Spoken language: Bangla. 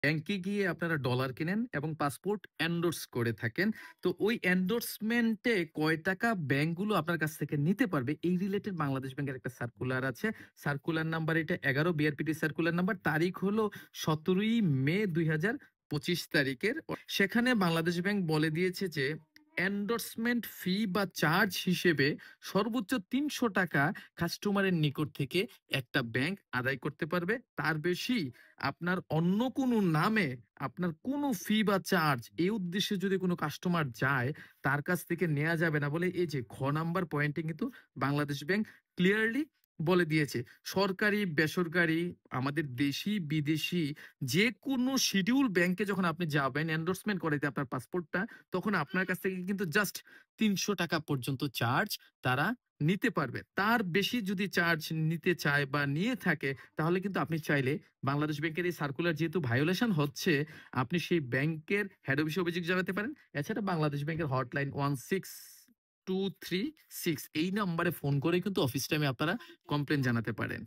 ব্যাংকে গিয়ে আপনারা ডলার কেনেন এবং পাসপোর্ট এন্ডোর্স করে থাকেন। তো ওই এন্ডোর্সমেন্টে কয় টাকা ব্যাংকগুলো আপনার কাছ থেকে নিতে পারবে এই রিলেটেড বাংলাদেশ ব্যাংকের একটা সার্কুলার আছে। সার্কুলার নাম্বার এটা ১১ বিআরপিটি সার্কুলার নাম্বার, তারিখ হলো ১৭ই মে ২০২৫ তারিখের। সেখানে বাংলাদেশ ব্যাংক বলে দিয়েছে যে এন্ডোর্সমেন্ট ফি বা চার্জ হিসেবে সর্বোচ্চ ৩০০ টাকা কাস্টমারের নিকট থেকে একটা ব্যাংক আদায় করতে পারবে। তার বেশি আপনার অন্য কোনো নামে আপনার কোনো ফি বা চার্জ এই উদ্দেশ্যে যদি কোনো কাস্টমার যায়, তার কাছ থেকে নেয়া যাবে না বলে এই যে নাম্বার পয়েন্টে কিন্তু বাংলাদেশ ব্যাংক ক্লিয়ারলি বলে দিয়েছে। সরকারি, বেসরকারি, আমাদের দেশি, বিদেশি যেকোনো শিডিউল ব্যাংকে যখন আপনি যাবেন এন্ডোর্সমেন্ট করাইতে আপনার পাসপোর্টটা, তখন আপনার কাছ থেকে কিন্তু জাস্ট ৳৩০০ পর্যন্ত চার্জ তারা নিতে পারবে। তার বেশি যদি চার্জ নিতে চায় বা নিয়ে থাকে, তাহলে কিন্তু আপনি চাইলে বাংলাদেশ ব্যাংকের এই সার্কুলার যেহেতু ভায়োলেশন হচ্ছে, আপনি সেই ব্যাংকের হেড অফিসে অভিযোগ জানাতে পারেন। এছাড়া বাংলাদেশ ব্যাংকের হটলাইন 16236 এই নাম্বারে ফোন করে কিন্তু অফিস টাইমে আপনারা কমপ্লেইন জানাতে পারেন।